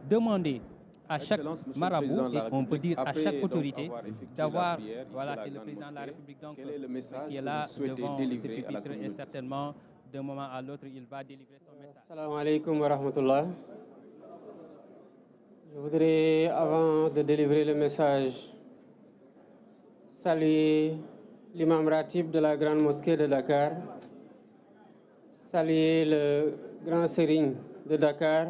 demander à chaque marabout, et on peut dire à chaque autorité, d'avoir, voilà, c'est le président de la République donc, qui est là devant ce pupitre et certainement d'un moment à l'autre, il va délivrer son message. Assalamu alaikum wa rahmatullah. Je voudrais, avant de délivrer le message, saluer l'imam ratib de la grande mosquée de Dakar, saluer le grand sérigne de Dakar,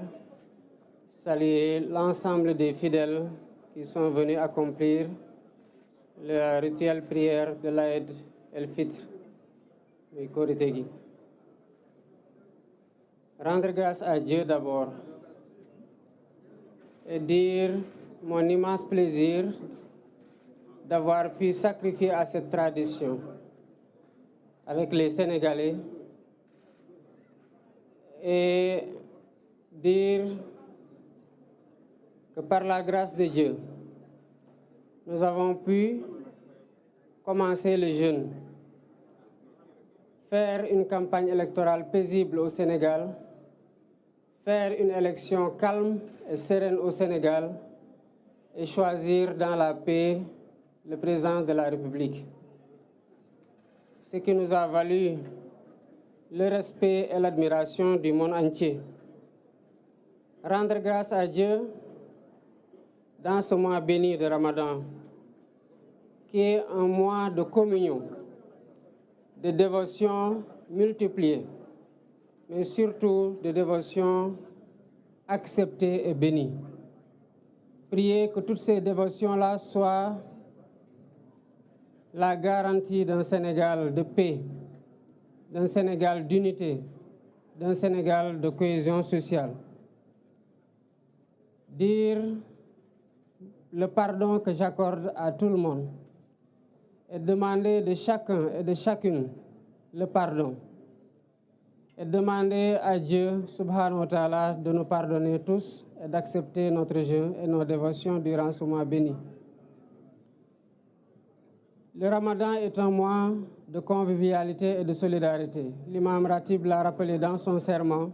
saluer l'ensemble des fidèles qui sont venus accomplir la rituelle prière de l'Aïd el-Fitr, du Koritegi. Rendre grâce à Dieu d'abord et dire mon immense plaisir d'avoir pu sacrifier à cette tradition avec les Sénégalais et dire que par la grâce de Dieu, nous avons pu commencer le jeûne, faire une campagne électorale paisible au Sénégal, faire une élection calme et sereine au Sénégal et choisir dans la paix le président de la République. Ce qui nous a valu le respect et l'admiration du monde entier. Rendre grâce à Dieu dans ce mois béni de Ramadan, qui est un mois de communion, de dévotion multipliée, mais surtout de dévotion acceptée et bénie. Priez que toutes ces dévotions-là soient la garantie d'un Sénégal de paix, d'un Sénégal d'unité, d'un Sénégal de cohésion sociale. Dire le pardon que j'accorde à tout le monde et demander de chacun et de chacune le pardon. Et demander à Dieu, subhanahu wa ta'ala, de nous pardonner tous et d'accepter notre jeûne et nos dévotions durant ce mois béni. Le Ramadan est un mois de convivialité et de solidarité. L'imam Ratib l'a rappelé dans son serment,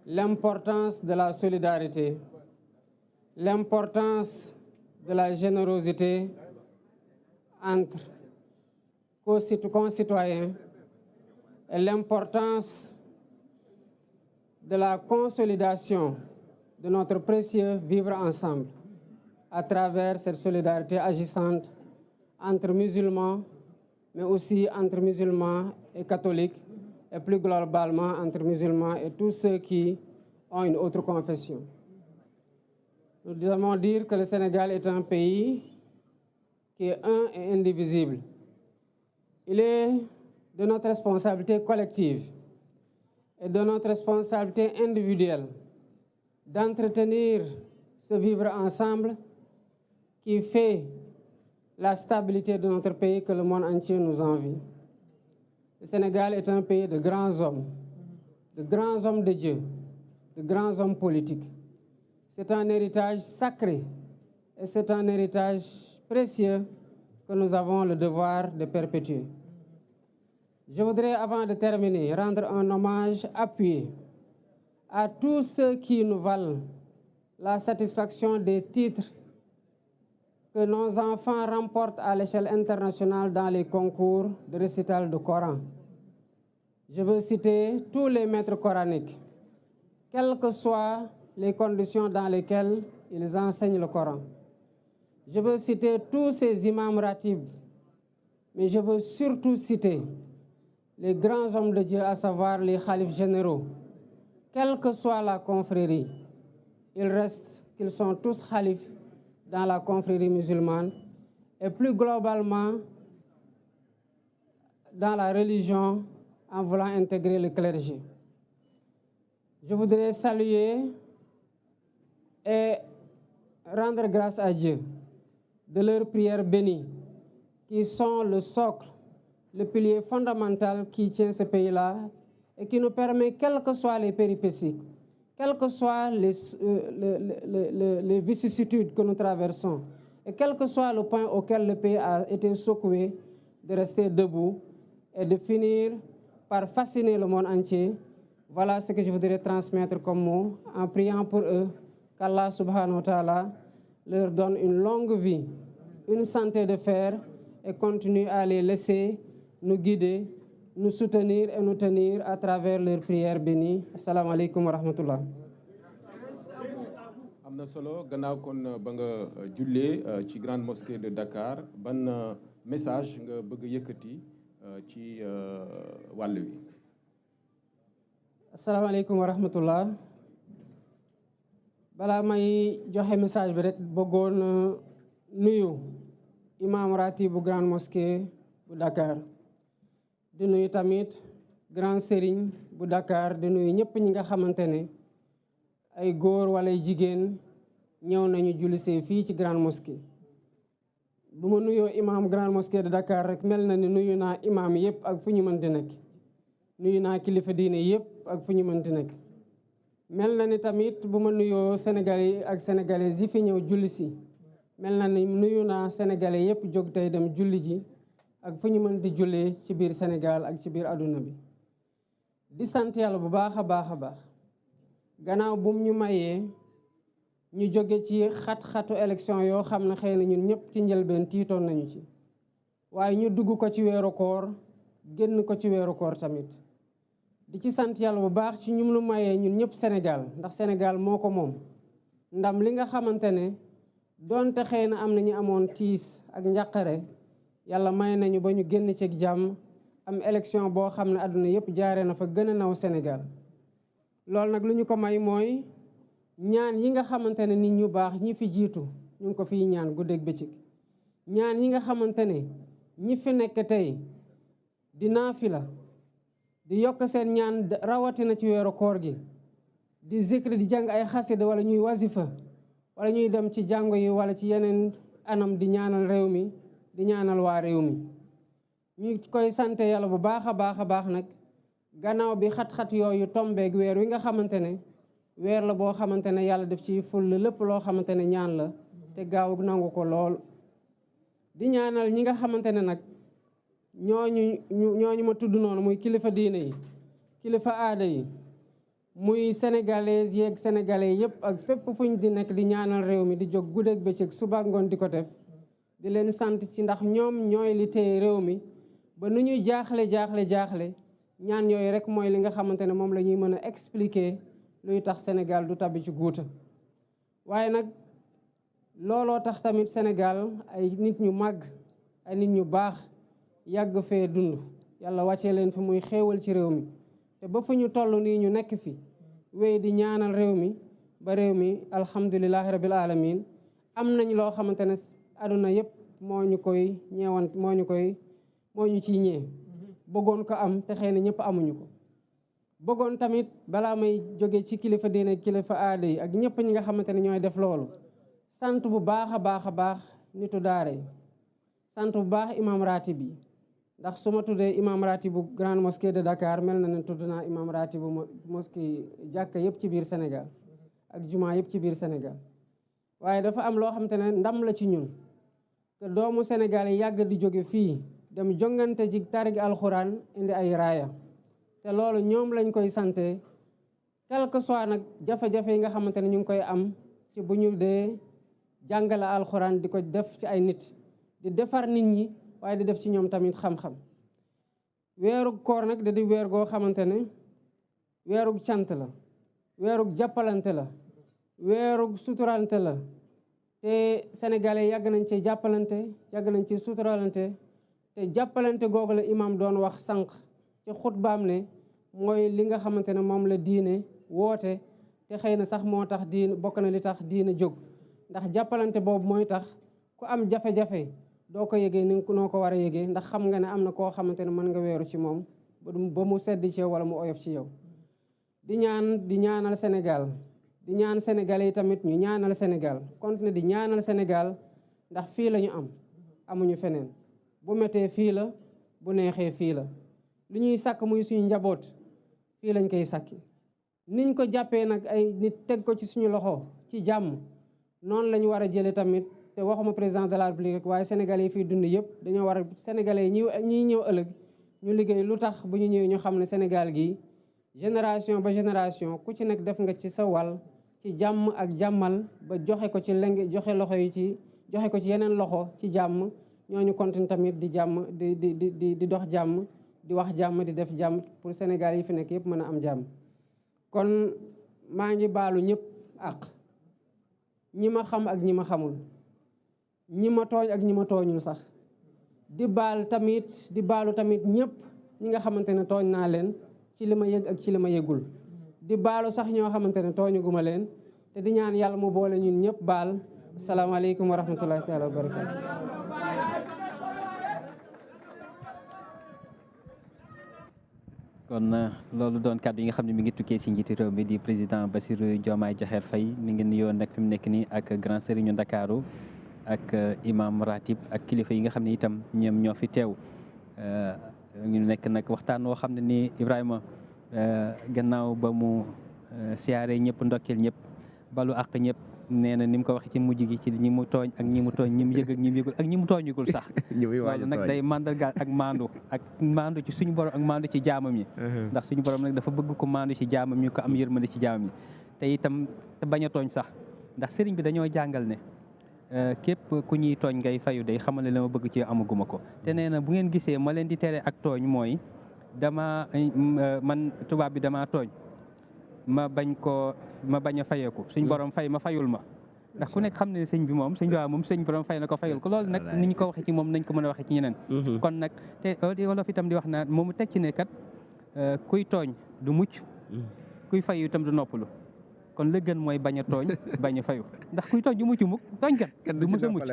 l'importance de la solidarité, l'importance de la générosité entre concitoyens et l'importance de la consolidation de notre précieux vivre ensemble à travers cette solidarité agissante entre musulmans, mais aussi entre musulmans et catholiques, et plus globalement entre musulmans et tous ceux qui ont une autre confession. Nous devons dire que le Sénégal est un pays qui est un et indivisible. Il est de notre responsabilité collective et de notre responsabilité individuelle d'entretenir ce vivre ensemble qui fait la stabilité de notre pays que le monde entier nous envie. Le Sénégal est un pays de grands hommes de Dieu, de grands hommes politiques. C'est un héritage sacré et c'est un héritage précieux que nous avons le devoir de perpétuer. Je voudrais, avant de terminer, rendre un hommage appuyé à tous ceux qui nous valent la satisfaction des titres que nos enfants remportent à l'échelle internationale dans les concours de récital du Coran. Je veux citer tous les maîtres coraniques, quelles que soient les conditions dans lesquelles ils enseignent le Coran. Je veux citer tous ces imams ratibs, mais je veux surtout citer les grands hommes de Dieu, à savoir les khalifes généraux. Quelle que soit la confrérie, il reste qu'ils sont tous khalifes dans la confrérie musulmane et plus globalement dans la religion en voulant intégrer le clergé. Je voudrais saluer et rendre grâce à Dieu de leurs prières bénies qui sont le socle, le pilier fondamental qui tient ce pays-là et qui nous permet, quelles que soient les péripéties, quelles que soient les vicissitudes que nous traversons, et quel que soit le point auquel le pays a été secoué, de rester debout et de finir par fasciner le monde entier. Voilà ce que je voudrais transmettre comme mot en priant pour eux qu'Allah subhanahu wa ta'ala leur donne une longue vie, une santé de fer et continue à les laisser nous guider, nous soutenir et nous tenir à travers leurs prières bénies. Assalamu alaikum wa rahmatullah. Amna solo gannaaw kon ba nga jullee ci grande mosquée de Dakar ban message nga bëgg yëkkati ci wàll wi. Assalamu alaikum wa rahmatullah. Balaa may joxe message bi rek bëggoon nuyu imam ratib bu grande mosquée bu Dakar di nuyu tamit grand sérigne bu Dakar di nuyu ñëpp ñi nga xamante ne ay góor wala jigéen ñëw nañu jullisee fii ci grande mosquée. bu ma nuyoo imam grande mosquée de Dakar rek mel na ni nuyu naa imam yëpp ak fu ñu mënti nekk nuyu naa kilifa diine yëpp ak fu ñu mënti nekk. mel na ni tamit bu ma nuyoo Sénégalais yi ak sénégalaises yi fi ñëw julli si mel na ni nuyu naa sénégalais yëpp jóg tey dem julli ji ak fu ñu mën di jullee ci biir Sénégal ak ci biir àdduna bi. di sant yàlla bu baax a baax a baax gannaaw bum ñu mayee ñu jóge ci xat-xatu élection yoo xam ne xëy na ñun ñëpp ci njëlbeen tiitoon nañu ci waaye ñu dugg ko ci weeru koor génn ko ci weeru koor tamit. di ci sant yàlla bu baax ci ñu lu mayee ñun ñëpp Sénégal ndax Sénégal moo ko moom ndam li nga xamante ne doonte xëy na am na ñu amoon tiis ak njàqare yàlla may nañu ba ñu génn ci jàmm am élection boo xam ne àdduna yëpp jaaree na fa gën a naw Sénégal. loolu nag lu ñu ko may mooy ñaan yi nga xamante ne nit ñu baax ñi fi jiitu ñu ngi ko fiy ñaan guddeeg bëccëg ñaan yi nga xamante ne ñi fi nekk tey di naafila di yokk seen ñaan rawatina ci weeru koor gi di zikri di jàng ay xasida wala ñuy wasifa wala ñuy dem ci jàngo yi wala ci yeneen anam di ñaanal réew mi di ñaanal waa réew mi. ñu koy sante yàlla bu baax a baax a baax nag gannaaw bi xat-xat yooyu tombeeg weer wi nga xamante ne weer la boo xamante ne yàlla def ci ful lépp loo xamante ne ñaan la te gaaw nangu ko lool. di ñaanal ñi nga xamante ne nag ñooñu ma tudd noonu muy kilifa diine yi kilifa aada yi muy sénégalais yeeg sénégalais yëpp ak fépp fuñ di nekk di ñaanal réew mi di jóg guddeeg bëccëg suba ngoon di ko def di leen sant ci ndax ñoom ñooy li téye réew mi ba nu ñuy jaaxle ñaan yooyu rek mooy li nga xamante ne moom la ñuy mën a expliquer luy tax Sénégal du tabbi ci guuta. waaye nag looloo tax tamit Sénégal ay nit ñu màgg ay nit ñu baax yàgg fee dund yàlla wàccee leen fi muy xéewal ci réew mi te ba fu ñu toll nii ñu nekk fi wéy di ñaanal réew mi ba réew mi alhamdulilahi rabil alamin am nañ loo xamante ne àdduna yëpp moo ñu koy ñeewant moo ñu ciy ñee bëggoon ko am te xëy na ñëpp amuñu ko. bëggoon tamit balaa may jóge ci kilifa diine kilifa aada yi ak ñëpp ñi nga xamante ne ñooy def loolu sant bu baax a baax nitu daara yi sant bu baax imam ratib yi ndax su ma tuddee imam ratib bu grande mosquée de Dakar mel na ne tudd naa imam ratib bu mosquée jàkka yëpp ci biir Sénégal ak jumaa yëpp ci biir Sénégal. waaye dafa am loo xamante ne ndam la ci ñun te doomu Sénégal yi yàgg di jóge fii dem jongante ci tarig alxuraan indi ay raaya te loolu ñoom lañ koy sante quel que soit nag jafe-jafe yi nga xamante ne ñu ngi koy am ci bu ñu dee jàngale alxuraan di ko def ci ay nit di defar nit ñi waaye di def ci ñoom tamit xam-xam. weeru koor nag da di weer goo xamante ne weerug cant la weerug jàppalante la weerug suturalante la te sénégalais yàgg nañ ci jàppalante yàgg nañ ci suturalante te jàppalante googu la imam doon wax sànq ci xutbaam ne mooy li nga xamante ne moom la diine woote te xëy na sax moo tax diine bokk na li tax diine jóg ndax jàppalante boobu mooy tax ku am jafe-jafe doo ko yëgee ni noo ko war a yëgee ndax xam nga ne am na koo xamante ne mën nga weeru ci moom ba mu sedd ci yow wala mu oyof ci yow. di ñaanal Sénégal di ñaan Sénégalais yi tamit ñu ñaanal Sénégal continuer di ñaanal Sénégal ndax fii la ñu amuñu feneen bu méttee fii la bu neexee fii la lu ñuy sàkk muy suñu njaboot fii lañ koy sàkki niñ ko jàppee nag ay nit teg ko ci suñu loxo ci jàmm noonu la ñu war a jëlee tamit te waxuma président de la République waaye sénégalais yi fii dund yëpp dañoo war a sénégalais yi ñiy ñëw ëllëg ñu liggéey lu tax bu ñu ñëwee ñu xam ne Sénégal gi génération ba génération ku ci nekk def nga ci sa wàll ci jàmm ak jàmmal ba joxe ko ci joxe loxo yi ci joxe ko ci yeneen loxo ci jàmm ñooñu continue tamit di jàmm di dox jàmm di wax jàmm di def jàmm pour Sénégal yi fi nekk yëpp mën a am jàmm. kon maa ngi baalu ñëpp ak ñi ma xam ak ñi ma xamul ñi ma tooñ ak ñi ma tooñul sax di baalu tamit ñëpp ñi nga xamante ne tooñ naa leen ci li ma yëg ak ci li ma yëgul di baalu sax ñoo xamante ne tooñuguma leen te di ñaan yàlla mu boole ñun ñëpp baal. asalaamaaleykum wa rahmatullahi taala wa barakatu. kon loolu doon kàddu yi nga xam ne mi ngi tukkee si njiiti réew mi di président Bassirou Diomaye Diakhar Faye mi ngi nuyoo nag fi mu nekk nii ak grand serigne Ndakaaru ak imam ratib ak kilifa yi nga xam ne itam ñoom ñoo fi teew ñu nekk nag waxtaan woo xam ne nii Ibrahima gannaaw ba mu siyaare ñëpp ndokkeel ñëpp balu àq ñëpp nee na ni mu ko waxee ci mujj gi ci ñi mu tooñ ak ñi mu tooñ ñi mu yëg ak ñi mu yëgul ak ñi mu tooñugul sax loolu nag day mandargaal ak maandu ci suñu borom ak maandu ci jaamam yi ndax suñu borom nag dafa bëgg ko maandu ci jaamam yi ko am yërmande ci jaamam yi te itam te bañ a tooñ sax ndax sëriñ bi dañoo jàngal ne képp ku ñuy tooñ ngay fayu day xamal ne la ma bëgg ci amaguma ko te nee na bu ngeen gisee ma leen di tere ak tooñ mooy man tubaab bi damaa tooñ ma bañ a fayeeku suñ borom fay ma fayul ma ndax ku nekk xam ne sëñ bi moom sëñ bi moom sëñ borom fay na ko fayul ko loolu nag ni ñu ko waxee ci moom nañ ko mën a waxee ci ñeneen kon nag te wolof itam di wax naa moomu teg ci ne kat kuy tooñ du mucc kuy fayu itam du noppalu kon la gën mooy bañ a tooñ bañ a fayu ndax kuy tooñ du mucc mukk tooñ kat du mës a mucc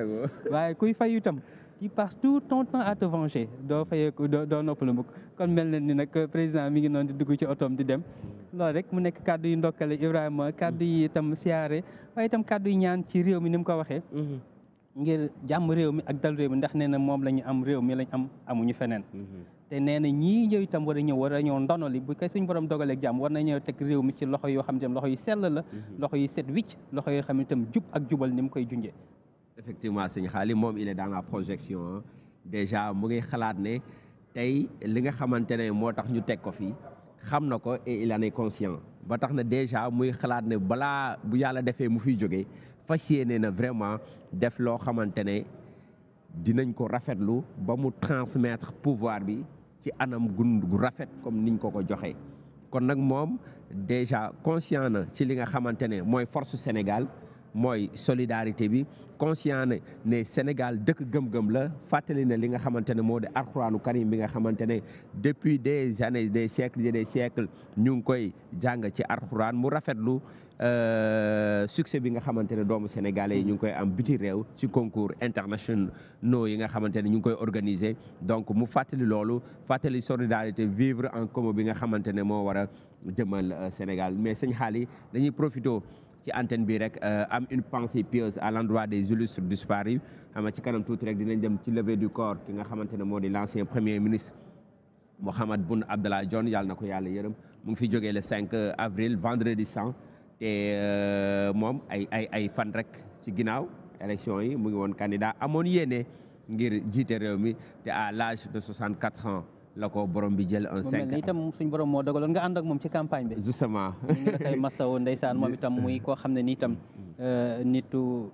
waaye kuy fayu itam tu passes tout ton temps à te venger doo fayeeku doo noppalu mukk kon mel na ni nag président mi ngi noonu di dugg ci otoom di dem loolu rek mu nekk kàddu yu ndokkale Ibrahima kàddu yi itam siyaare waaye itam kàddu yi ñaan ci réew mi ni mu ko waxee ngir jàmm réew mi ak dal réew mi ndax nee na moom la ñu am réew mi lañ am amuñu feneen te nee na ñii ñëw itam war a ñëw ndono li bu koy suñ borom dogaleeg jàmm war na ñëw teg réew mi ci loxo yoo xam ne loxo yu sell la loxo yu set wicc loxo yoo xam ne itam jub ak jubal ni mu koy junjee. Effectivement sëñ Xaali moom il est dans la projection déjà mu ngi xalaat ne tey li nga xamante ne moo tax ñu teg ko fii xam na ko et il en est conscient ba tax na déjà muy xalaat ne balaa bu yàlla defee mu fiy jógee fas yéene na vraiment def loo xamante ne dinañ ko rafetlu ba mu transmettre pouvoir bi ci anam gu rafet comme niñ ko joxee kon nag moom déjà conscient na ci li nga xamante ne mooy force Sénégal mooy solidarité bi conscient ne Sénégal dëkk gëm-gëm la fàttali na li nga xamante ne moo di alxuraanu karim bi nga xamante ne depuis des années des siècles et des siècles ñu ngi koy jàng ci alxuraan mu rafetlu succès bi nga xamante ne doomu sénégalais yi ñu ngi koy am biti réew ci concours internationaux yi nga xamante ne ñu ngi koy organiser donc mu fàttali loolu fàttali solidarité vivre en commun bi nga xamante ne moo war a jëmal Sénégal mais sëñ Xaali dañuy profité ci antenne bi rek am une pensée pieuse à l'endroit des illustres disparus xam nga ci kanam tuuti rek dinañ dem ci levée du corps ki nga xamante ne moo di l'ancien premier ministre Mahammed Boun Abdallah Dionne yàlla na ko yàlla yërëm mu ngi fi jógee le 5 avril vendredi saint te moom ay fan rek ci ginnaaw élection yi mu ngi woon candidat amoon yéene ngir jiite réew mi te à l'âge de 64 ans la ko borom bi jël un 5 itam suñ borom moo dogaloon nga ànd ak moom ci campagne bi. justement ñu ngi la koy masawu ndeysaan moom itam muy koo xam ne ni itam nitu